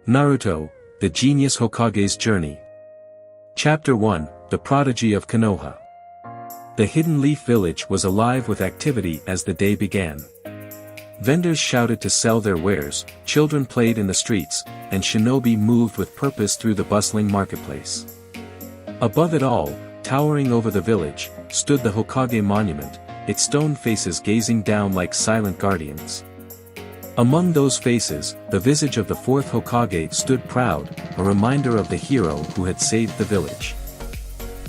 Naruto, the Genius Hokage's Journey. Chapter 1, The Prodigy of Konoha. The Hidden Leaf Village was alive with activity as the day began. Vendors shouted to sell their wares, children played in the streets, and shinobi moved with purpose through the bustling marketplace. Above it all, towering over the village, stood the Hokage monument, its stone faces gazing down like silent guardians. Among those faces, the visage of the fourth Hokage stood proud, a reminder of the hero who had saved the village.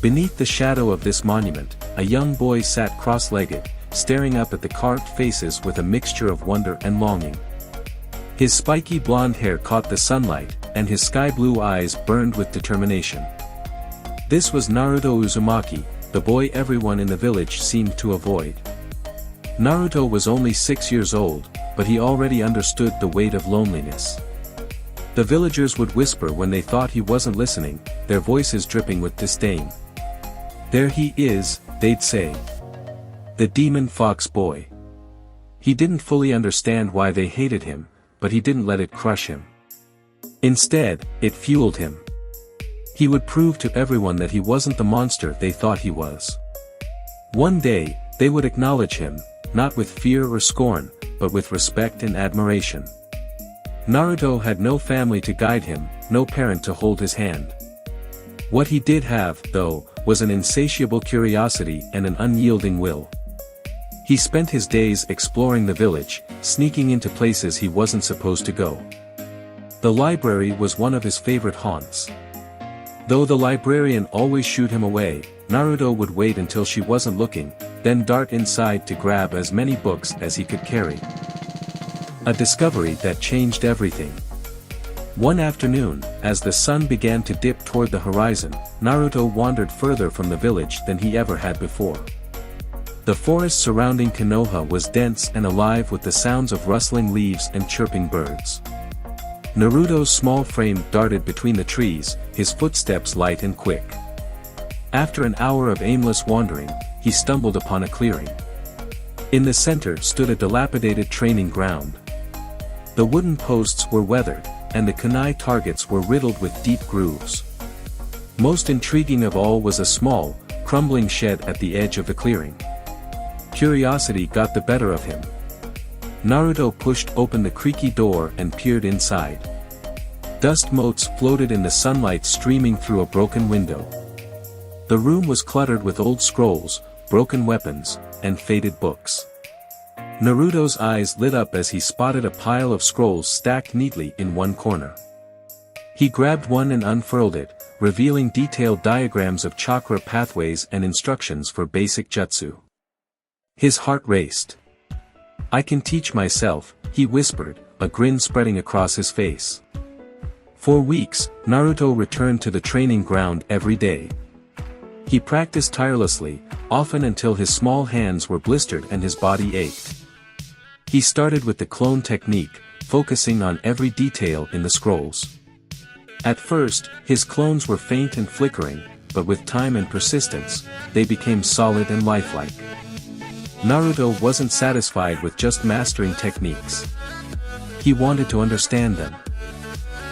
Beneath the shadow of this monument, a young boy sat cross-legged, staring up at the carved faces with a mixture of wonder and longing. His spiky blonde hair caught the sunlight, and his sky-blue eyes burned with determination. This was Naruto Uzumaki, the boy everyone in the village seemed to avoid. Naruto was only 6 years old, but he already understood the weight of loneliness. The villagers would whisper when they thought he wasn't listening, their voices dripping with disdain. "There he is," they'd say. "The demon fox boy." He didn't fully understand why they hated him, but he didn't let it crush him. Instead, it fueled him. He would prove to everyone that he wasn't the monster they thought he was. One day, they would acknowledge him, not with fear or scorn, but with respect and admiration. Naruto had no family to guide him, no parent to hold his hand. What he did have, though, was an insatiable curiosity and an unyielding will. He spent his days exploring the village, sneaking into places he wasn't supposed to go. The library was one of his favorite haunts. Though the librarian always shooed him away, Naruto would wait until she wasn't looking, then dart inside to grab as many books as he could carry. A discovery that changed everything. One afternoon, as the sun began to dip toward the horizon, Naruto wandered further from the village than he ever had before. The forest surrounding Konoha was dense and alive with the sounds of rustling leaves and chirping birds. Naruto's small frame darted between the trees, his footsteps light and quick. After an hour of aimless wandering, he stumbled upon a clearing. In the center stood a dilapidated training ground. The wooden posts were weathered, and the kunai targets were riddled with deep grooves. Most intriguing of all was a small, crumbling shed at the edge of the clearing. Curiosity got the better of him. Naruto pushed open the creaky door and peered inside. Dust motes floated in the sunlight streaming through a broken window. The room was cluttered with old scrolls, broken weapons, and faded books. Naruto's eyes lit up as he spotted a pile of scrolls stacked neatly in one corner. He grabbed one and unfurled it, revealing detailed diagrams of chakra pathways and instructions for basic jutsu. His heart raced. "I can teach myself," he whispered, a grin spreading across his face. For weeks, Naruto returned to the training ground every day. He practiced tirelessly, often until his small hands were blistered and his body ached. He started with the clone technique, focusing on every detail in the scrolls. At first, his clones were faint and flickering, but with time and persistence, they became solid and lifelike. Naruto wasn't satisfied with just mastering techniques. He wanted to understand them.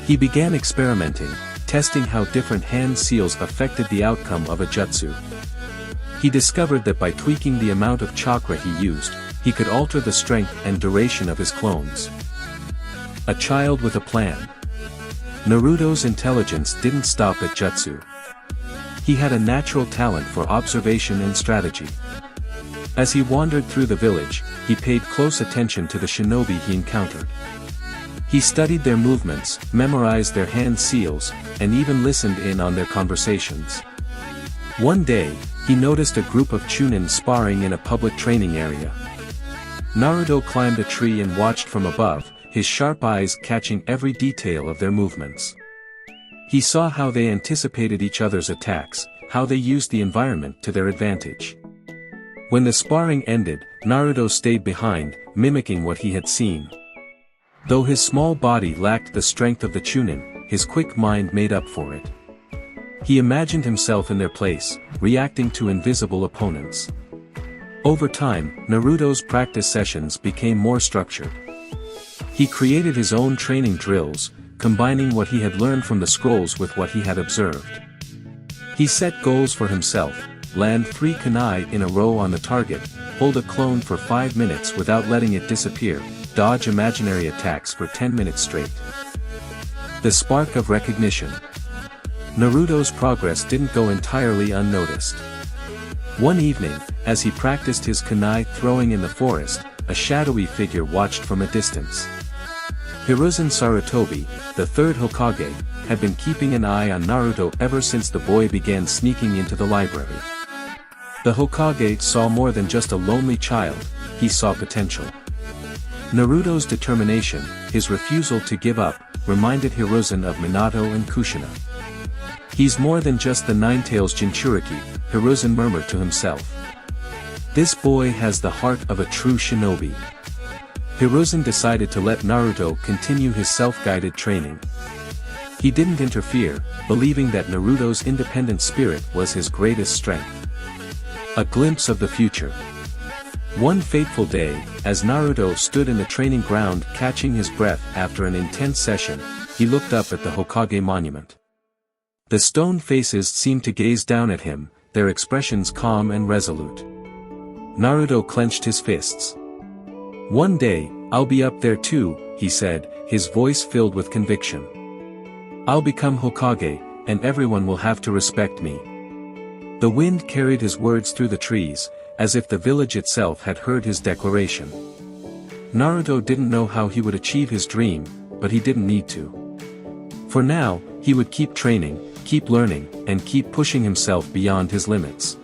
He began experimenting, testing how different hand seals affected the outcome of a jutsu. He discovered that by tweaking the amount of chakra he used, he could alter the strength and duration of his clones. A child with a plan. Naruto's intelligence didn't stop at jutsu. He had a natural talent for observation and strategy. As he wandered through the village, he paid close attention to the shinobi he encountered. He studied their movements, memorized their hand seals, and even listened in on their conversations. One day, he noticed a group of chunin sparring in a public training area. Naruto climbed a tree and watched from above, his sharp eyes catching every detail of their movements. He saw how they anticipated each other's attacks, how they used the environment to their advantage. When the sparring ended, Naruto stayed behind, mimicking what he had seen. Though his small body lacked the strength of the chunin, his quick mind made up for it. He imagined himself in their place, reacting to invisible opponents. Over time, Naruto's practice sessions became more structured. He created his own training drills, combining what he had learned from the scrolls with what he had observed. He set goals for himself: land 3 kunai in a row on the target, hold a clone for 5 minutes without letting it disappear, dodge imaginary attacks for 10 minutes straight. The spark of recognition. Naruto's progress didn't go entirely unnoticed. One evening, as he practiced his kunai throwing in the forest, a shadowy figure watched from a distance. Hiruzen Sarutobi, the third Hokage, had been keeping an eye on Naruto ever since the boy began sneaking into the library. The Hokage saw more than just a lonely child, he saw potential. Naruto's determination, his refusal to give up, reminded Hiruzen of Minato and Kushina. "He's more than just the Nine-Tails Jinchuriki," Hiruzen murmured to himself. "This boy has the heart of a true shinobi." Hiruzen decided to let Naruto continue his self-guided training. He didn't interfere, believing that Naruto's independent spirit was his greatest strength. A glimpse of the future. One fateful day, as Naruto stood in the training ground catching his breath after an intense session, he looked up at the Hokage monument. The stone faces seemed to gaze down at him, their expressions calm and resolute. Naruto clenched his fists. "One day, I'll be up there too," he said, his voice filled with conviction. "I'll become Hokage, and everyone will have to respect me." The wind carried his words through the trees, as if the village itself had heard his declaration. Naruto didn't know how he would achieve his dream, but he didn't need to. For now, he would keep training, keep learning, and keep pushing himself beyond his limits.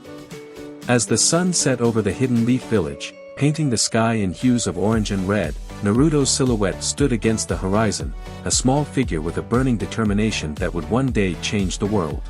As the sun set over the Hidden Leaf Village, painting the sky in hues of orange and red, Naruto's silhouette stood against the horizon, a small figure with a burning determination that would one day change the world.